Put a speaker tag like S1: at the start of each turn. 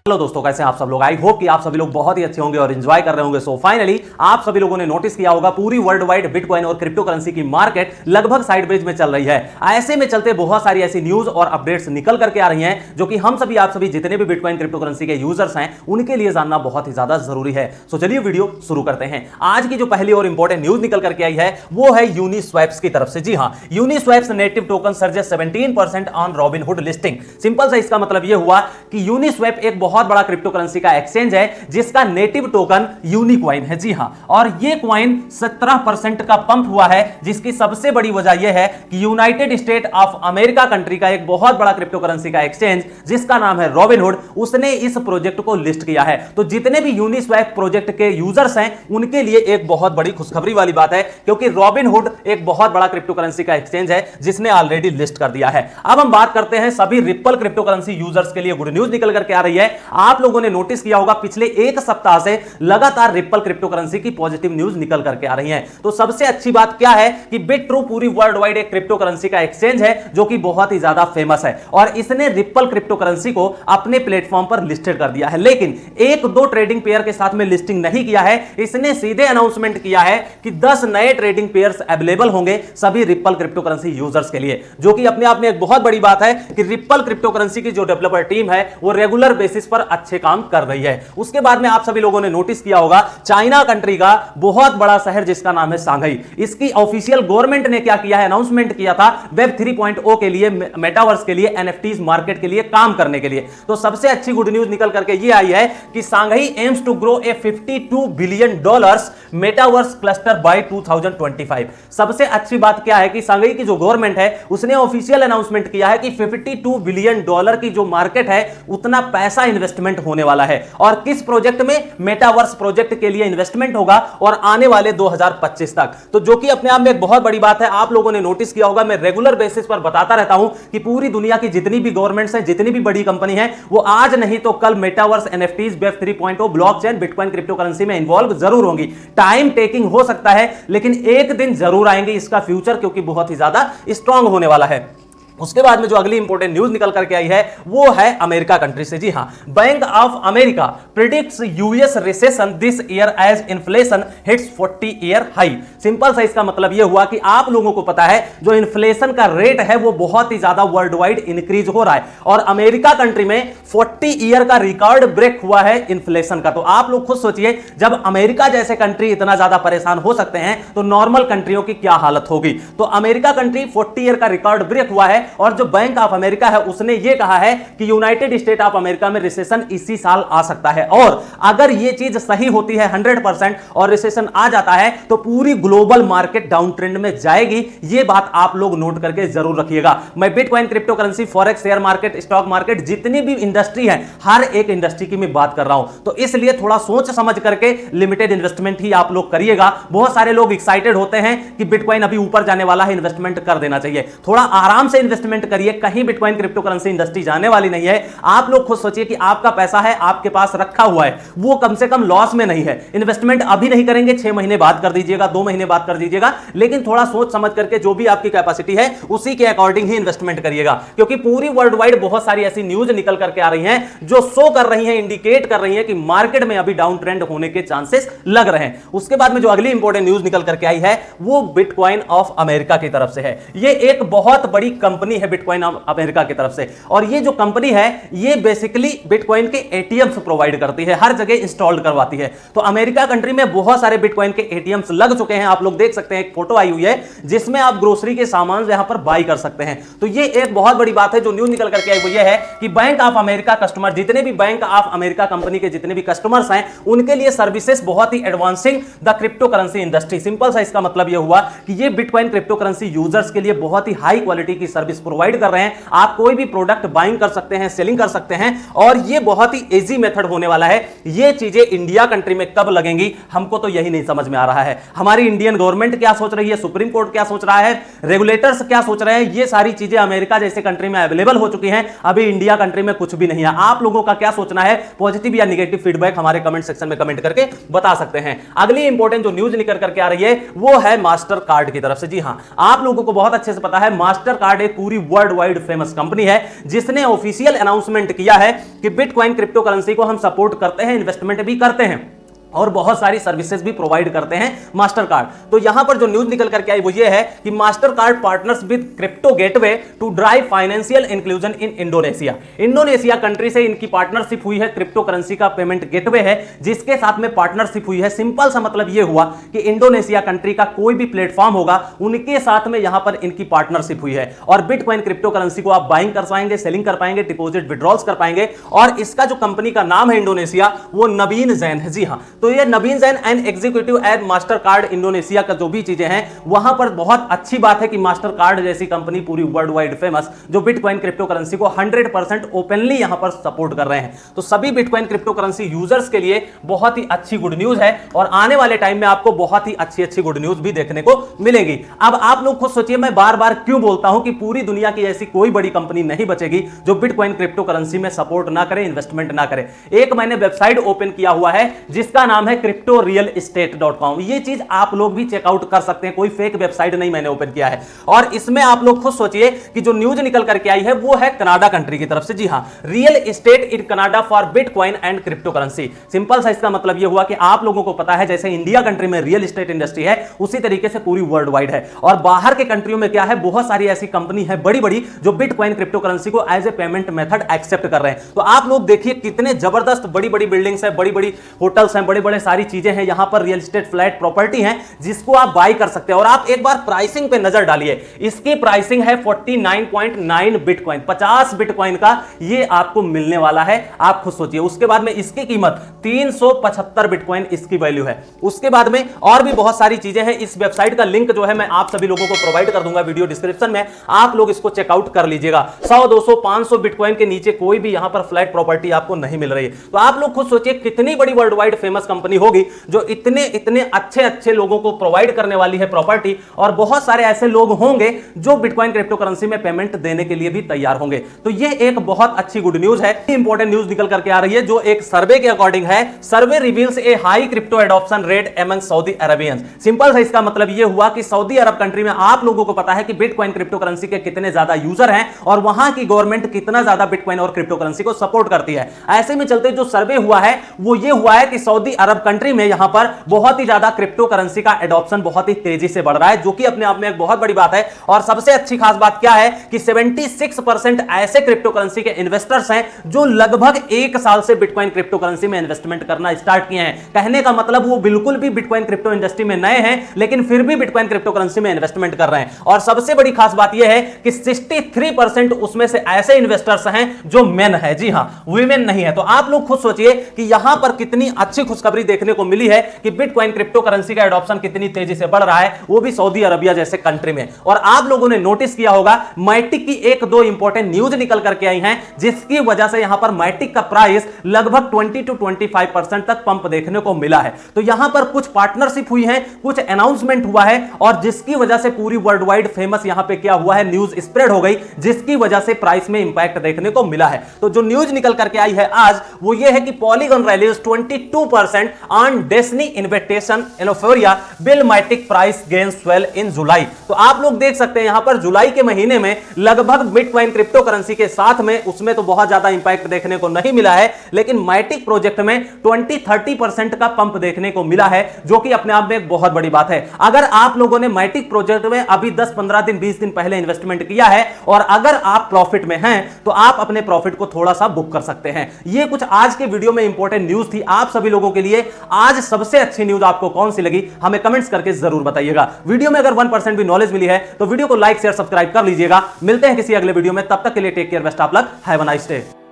S1: Hello दोस्तों, कैसे हैं आप सब लोग। आई होप कि आप सभी लोग बहुत ही अच्छे होंगे और एंजॉय कर रहे होंगे। सो फाइनली आप सभी लोगों ने नोटिस किया होगा पूरी वर्ल्ड वाइड बिटकॉइन और क्रिप्टो करेंसी की मार्केट लगभग साइडवेज में चल रही है। ऐसे में चलते बहुत सारी ऐसी न्यूज और अपडेट्स निकल करके आ रही हैं जो कि हम सभी आप सभी जितने भी बिटकॉइन क्रिप्टो करेंसी के यूजर्स हैं उनके लिए जानना बहुत ही ज्यादा जरूरी है। सो चलिए वीडियो शुरू करते हैं। आज की जो पहली और इंपॉर्टेंट न्यूज निकल करके आई है वो है यूनिस्वैप्स की तरफ से। जी हां, Uniswap's native token surges 17% on Robinhood listing. Simple सा इसका मतलब यह हुआ कि यूनिस्वैप एक बहुत बड़ा क्रिप्टो करेंसी का एक्सचेंज है जिसका नेटिव टोकन यूनिकॉइन है। जी हां, और यह कॉइन 17% का पंप हुआ है, जिसकी सबसे बड़ी वजह यह है कि United state of America country का एक बहुत बड़ा क्रिप्टो करेंसी का एक्सचेंज जिसका नाम है रॉबिनहुड, उसने इस प्रोजेक्ट को लिस्ट किया है। तो जितने भी यूनिस्वैप प्रोजेक्ट के यूजर्स हैं उनके लिए एक बहुत बड़ी खुशखबरी वाली बात है, क्योंकि रॉबिनहुड एक बहुत बड़ा क्रिप्टो करेंसी का एक्सचेंज है जिसने ऑलरेडी लिस्ट कर दिया है। अब हम बात करते हैं सभी रिपल क्रिप्टो करेंसी यूजर्स के लिए गुड न्यूज निकल करके आ रही है। आप लोगों ने नोटिस किया होगा पिछले एक सप्ताह से लगातार रिपल क्रिप्टो करेंसी की पॉजिटिव न्यूज निकल करके आ रही है। तो सबसे अच्छी बात क्या है कि बिट्रू पूरी वर्ल्ड वाइड एक क्रिप्टो करेंसी का एक्सचेंज है जो कि बहुत ही ज्यादा फेमस है और इसने रिपल क्रिप्टो करेंसी को अपने प्लेटफॉर्म पर लिस्टेड कर दिया है। लेकिन एक दो ट्रेडिंग पेयर के साथ में लिस्टिंग नहीं किया है, इसने सीधे अनाउंसमेंट किया है कि 10 नए ट्रेडिंग पेयर्स अवेलेबल होंगे सभी रिपल क्रिप्टो करेंसी यूजर्स के लिए, जो कि अपने आप में एक बहुत बड़ी बात है कि रिपल क्रिप्टो करेंसी की जो डेवलपर टीम है वो रेगुलर बेसिस पर अच्छे काम कर रही है। उसके बाद में आप सभी लोगों ने नोटिस किया होगा चाइना कंट्री का बहुत बड़ा शहर जिसका नाम है सांघाई, इसकी ऑफिशियल गवर्नमेंट ने क्या किया है, अनाउंसमेंट किया था वेब 3.0 के लिए, मेटावर्स के लिए, एनएफटीज मार्केट के लिए काम करने के लिए। तो सबसे अच्छी गुड न्यूज निकल करके ये आई है कि Shanghai aims to grow a $52 billion metaverse cluster by 2025। सबसे अच्छी बात क्या है कि सांघाई की जो गवर्नमेंट है उसने ऑफिशियल अनाउंसमेंट किया है कि $52 बिलियन की जो मार्केट है उतना पैसा इन्वेस्टमेंट होने वाला है। और किस प्रोजेक्ट में? मेटावर्स प्रोजेक्ट के लिए इन्वेस्टमेंट होगा और आने वाले 2025 तक। तो जो कि अपने आप में एक बहुत बड़ी बात है। आप लोगों ने नोटिस किया होगा, मैं रेगुलर बेसिस पर बताता रहता हूं कि पूरी दुनिया की जितनी भी गवर्नमेंट्स हैं, जितनी भी बड़ी कंपनी है, वो आज नहीं तो कल metaverse, NFTs, web 3.0, blockchain, bitcoin crypto currency में इन्वॉल्व जरूर होंगी। टाइम टेकिंग हो सकता है लेकिन एक दिन जरूर आएंगे इसका फ्यूचर, क्योंकि बहुत ही ज्यादा स्ट्रांग होने वाला है। उसके बाद में जो अगली इंपॉर्टेंट न्यूज निकल करके आई है वो है अमेरिका कंट्री से। जी हां, Bank of America predicts US recession this year as inflation hits 40 year high. Simple सा इसका मतलब यह हुआ कि आप लोगों को पता है जो इन्फ्लेशन का रेट है वो बहुत ही ज्यादा वर्ल्ड वाइड इंक्रीज हो रहा है और अमेरिका कंट्री में 40 ईयर का रिकॉर्ड ब्रेक हुआ है इन्फ्लेशन का। तो आप लोग खुद सोचिए, जब अमेरिका जैसे कंट्री इतना ज्यादा परेशान हो सकते हैं तो नॉर्मल कंट्रियों की क्या हालत होगी। तो अमेरिका कंट्री 40 ईयर का रिकॉर्ड ब्रेक हुआ है और जो बैंक ऑफ अमेरिका है उसने यह कहा है कि यूनाइटेड स्टेट ऑफ अमेरिका में रिसेशन इसी साल आ सकता है। और अगर यह चीज सही होती है 100% और रिसेशन आ जाता है तो पूरी ग्लोबल मार्केट डाउन ट्रेंड में जाएगी। यह बात आप लोग नोट करके जरूर रखिएगा। मैं bitcoin, crypto currency, forex, share market, stock market, जितनी भी इंडस्ट्री है हर एक इंडस्ट्री की मैं बात कर रहा हूं। तो इसलिए थोड़ा सोच समझ करके लिमिटेड इन्वेस्टमेंट ही आप लोग करिएगा। बहुत सारे लोग एक्साइटेड होते हैं कि बिटकॉइन अभी ऊपर जाने वाला है, इन्वेस्टमेंट कर देना चाहिए। थोड़ा आराम से इन्वेस्टमेंट करिए, कहीं बिटकॉइन क्रिप्टो करेंसी इंडस्ट्री जाने वाली नहीं है। आप लोग खुद सोचिए कि आपका पैसा है, आपके पास रखा हुआ है, वो कम से कम लॉस में नहीं है। इन्वेस्टमेंट अभी नहीं करेंगे, 6 महीने बाद कर दीजिएगा, 2 महीने बाद कर दीजिएगा, लेकिन थोड़ा सोच समझ करके जो भी आपकी कैपेसिटी है उसी के अकॉर्डिंग ही इन्वेस्टमेंट करिएगा। क्योंकि पूरी वर्ल्ड वाइड बहुत सारी ऐसी न्यूज निकल करके आ रही हैं जो शो कर रही हैं, इंडिकेट कर रही हैं कि मार्केट में अभी डाउन ट्रेंड होने के चांसेस लग रहे हैं। उसके बाद में जो अगली इंपॉर्टेंट न्यूज निकल करके आई है वो बिटकॉइन ऑफ अमेरिका की तरफ से है। ये एक बहुत बड़ी कंपनी है बिटकॉइन ऑफ अमेरिका की तरफ से, और ये जो कंपनी है ये बेसिकली बिटकॉइन के एटीएम्स प्रोवाइड करती है, हर जगह इंस्टॉल्ड करवाती है। तो अमेरिका कंट्री में बहुत सारे बिटकॉइन के एटीएम्स लग चुके हैं। आप लोग देख सकते हैं, एक फोटो आई हुई है जिसमें आप ग्रोसरी के सामान यहां पर बाई कर सकते हैं। तो ये एक बहुत बड़ी बात है। जो न्यूज निकल करके आई वो ये है कि बैंक ऑफ अमेरिका कस्टमर, जितने भी बैंक ऑफ अमेरिका कंपनी के जितने भी कस्टमर्स हैं उनके लिए सर्विसेज बहुत ही advancing the cryptocurrency industry. Simple सा इसका मतलब यह हुआ कि ये बिटकॉइन क्रिप्टो करेंसी यूजर्स के लिए बहुत ही हाई क्वालिटी की सर्विस प्रोवाइड कर रहे हैं। आप कोई भी प्रोडक्ट बाइंग कर सकते हैं, सेलिंग कर सकते हैं, और ये बहुत ही इजी मेथड होने वाला है। ये चीजें इंडिया कंट्री में कब लगेंगी हमको तो यही नहीं समझ में आ रहा है। हमारी इंडियन गवर्नमेंट क्या सोच रही है, सुप्रीम कोर्ट क्या सोच रहा है, रेगुलेटर्स क्या सोच रहे हैं, ये सारी चीजें अमेरिका जैसे कंट्री में अवेलेबल हो चुकी हैं। अभी इंडिया कंट्री में कुछ भी नहीं है। आप लोगों का क्या सोचना है, पॉजिटिव या नेगेटिव फीडबैक हमारे कमेंट सेक्शन में कमेंट करके बता सकते हैं। अगली इंपॉर्टेंट जो न्यूज निकल करके आ रही है वो है मास्टर कार्ड की तरफ से। जी हां, आप लोगों को बहुत अच्छे से पता है मास्टर कार्ड एक पूरी वर्ल्ड वाइड फेमस कंपनी है जिसने ऑफिशियल अनाउंसमेंट किया है कि बिटकॉइन क्रिप्टो करेंसी को हम सपोर्ट करते हैं, इन्वेस्टमेंट भी करते हैं और बहुत सारी सर्विसेज भी प्रोवाइड करते हैं मास्टर कार्ड। तो यहां पर जो न्यूज निकल करके आई वो ये है कि Mastercard partners with crypto gateway to drive financial inclusion in Indonesia. Indonesia country से इनकी पार्टनरशिप हुई है, क्रिप्टो करेंसी का पेमेंट गेटवे है जिसके साथ में पार्टनरशिप हुई है। सिंपल सा मतलब ये हुआ कि इंडोनेशिया कंट्री का कोई भी प्लेटफॉर्म होगा उनके साथ में यहां पर इनकी पार्टनरशिप हुई है और बिटकॉइन क्रिप्टो करेंसी को आप बाइंग कर पाएंगे, सेलिंग कर पाएंगे, डिपॉजिट विड्रॉल्स कर पाएंगे। और इसका जो कंपनी का नाम है इंडोनेशिया वो नवीन जैन है। जी हां, तो ये Naveen Jain and executive at Mastercard Indonesia का जो भी चीजें हैं वहां पर बहुत अच्छी बात है कि मास्टर कार्ड जैसी कंपनी पूरी वर्ल्ड वाइड फेमस जो बिटकॉइन क्रिप्टो करेंसी को 100% ओपनली यहां पर सपोर्ट कर रहे हैं। तो सभी बिटकॉइन क्रिप्टो करेंसी यूजर्स के लिए बहुत ही अच्छी गुड न्यूज है और आने वाले टाइम में आपको बहुत ही अच्छी गुड न्यूज भी देखने को मिलेगी। अब आप लोग खुद सोचिए, मैं बार बार क्यों बोलता हूं कि पूरी दुनिया की ऐसी कोई बड़ी कंपनी नहीं बचेगी जो बिटकॉइन क्रिप्टो करेंसी में सपोर्ट ना करे, इन्वेस्टमेंट ना करे। एक मैंने वेबसाइट ओपन किया हुआ है जिसका नाम है cryptorealestate.com। ये चीज आप लोग भी चेकआउट कर सकते हैं, कोई फेक वेबसाइट नहीं मैंने ओपन किया है। और इसमें आप लोग खुद सोचिए कि जो न्यूज निकल करके आई है वो है कनाडा कंट्री की तरफ से। जी हां, real estate in Canada for bitcoin and crypto currency. Simple सा इसका मतलब यह हुआ कि आप लोगों को पता है जैसे इंडिया कंट्री में रियल एस्टेट इंडस्ट्री है उसी तरीके से पूरी वर्ल्ड वाइड है। और बाहर के कंट्रियों में क्या है, बहुत सारी ऐसी कंपनी है बड़ी बड़ी जो बिटकॉइन क्रिप्टो करेंसी को as a payment method accept कर रहे हैं। तो आप लोग देखिए कितने जबरदस्त बड़ी बड़ी बिल्डिंग्स है, बड़ी बड़ी होटल्स हैं, बड़े बड़े सारी चीजें हैं, यहां पर रियल एस्टेट फ्लैट प्रॉपर्टी है जिसको आप बाय कर सकते हैं। और आप एक बार प्राइसिंग पे नजर डालिए, इसकी प्राइसिंग है 49.9 बिटकॉइन, 50 बिटकॉइन का ये आपको मिलने वाला है। आप खुद सोचिए, उसके बाद में इसकी कीमत 375 बिटकॉइन इसकी वैल्यू है। उसके बाद में और भी बहुत सारी चीजें हैं। इस वेबसाइट का लिंक जो है मैं आप सभी लोगों को प्रोवाइड कर दूंगा वीडियो डिस्क्रिप्शन में, आप लोग इसको चेकआउट कर लीजिएगा। 100, 200, 500 बिटकॉइन के नीचे कोई भी यहां पर फ्लैट प्रॉपर्टी आपको नहीं मिल रही है। तो आप लोग खुद सोचिए कितनी बड़ी वर्ल्ड वाइड फेमस कंपनी होगी जो इतने अच्छे लोगों को प्रोवाइड करने वाली है प्रॉपर्टी। और बहुत सारे ऐसे लोग होंगे जो बिटकॉइन क्रिप्टो करेंसी में पेमेंट देने के लिए भी तैयार होंगे। तो ये एक बहुत अच्छी गुड न्यूज है। इंपॉर्टेंट न्यूज निकल करके आ रही है जो एक सर्वे के अकॉर्डिंग है। Survey reveals a high crypto adoption rate among Saudi Arabians. Simple सा इसका मतलब ये हुआ कि सऊदी अरब कंट्री में आप लोगों को पता है कि बिटकॉइन क्रिप्टो करेंसी के कितने ज्यादा यूजर हैं और वहां की गवर्नमेंट कितना ज्यादा बिटकॉइन और क्रिप्टो करेंसी को सपोर्ट करती है। ऐसे में चलते जो सर्वे हुआ है वो ये हुआ है कि सऊदी अरब कंट्री में यहां पर बहुत ही ज्यादा क्रिप्टो करेंसी का एडॉप्शन बहुत ही तेजी से बढ़ रहा है, जो कि अपने आप में एक बहुत बड़ी बात है। और सबसे अच्छी खास बात क्या है कि 76% ऐसे क्रिप्टो करेंसी के इन्वेस्टर्स हैं जो लगभग 1 साल से बिटकॉइन क्रिप्टो करेंसी में इन्वेस्टमेंट करना स्टार्ट किए हैं। कहने का मतलब वो बिल्कुल भी बिटकॉइन क्रिप्टो इंडस्ट्री में नए हैं लेकिन फिर भी बिटकॉइन क्रिप्टो करेंसी में इन्वेस्टमेंट कर रहे हैं। और सबसे बड़ी खास बात यह है कि 63% उसमें से ऐसे इन्वेस्टर्स हैं जो मेन है। जी हां, वीमेन नहीं है। तो आप लोग खुद सोचिए कि यहां पर कितनी अच्छी खुशखबरी देखने को मिली है कि बिटकॉइन क्रिप्टो करेंसी का एडॉप्शन कितनी तेजी से बढ़ रहा है, वो भी सऊदी अरबिया जैसे कंट्री में। और आप लोगों ने नोटिस किया होगा मैटिक की 1-2 इंपॉर्टेंट न्यूज निकल करके आई हैं जिसकी वजह से यहां पर मैटिक का प्राइस लगभग 20 to 25% तक पंप देखने को मिला है। तो यहां पर कुछ पार्टनरशिप हुई है, कुछ अनाउंसमेंट हुआ है और जिसकी वजह से पूरी वर्ल्ड वाइड फेमस यहां पे क्या हुआ है, न्यूज स्प्रेड हो गई जिसकी वजह से प्राइस में इंपैक्ट देखने को मिला है। तो जो न्यूज निकल करके आई है आज वो ये है कि Polygon rallies 22% on Disney invitation in euphoria बिल MATIC price gain swell in July. तो आप लोग देख सकते हैं यहां पर जुलाई के महीने में लगभग बिटकॉइन क्रिप्टो करेंसी के साथ में उसमें तो बहुत ज्यादा इंपैक्ट देखने को नहीं मिला है लेकिन मैटिक प्रोजेक्ट में 20-30% का पंप देखने को मिला है, जो कि अपने आप में एक बहुत बड़ी बात है। अगर आप लोगों ने मैटिक प्रोजेक्ट में अभी 10-15 दिन 20 दिन पहले इन्वेस्टमेंट किया है और अगर आप प्रॉफिट में हैं तो आप अपने प्रॉफिट को थोड़ा सा बुक कर सकते हैं। ये कुछ आज के वीडियो में इंपॉर्टेंट न्यूज थी आप सभी लोगों के लिए। आज सबसे अच्छी न्यूज आपको कौन सी लगी हमें कमेंट्स करके जरूर बताइएगा। वीडियो में अगर 1% भी नॉलेज मिली है तो वीडियो को लाइक शेयर सब्सक्राइब कर लीजिएगा। मिलते हैं किसी अगले वीडियो में, तब तक के लिए take care, best of luck, have a nice day.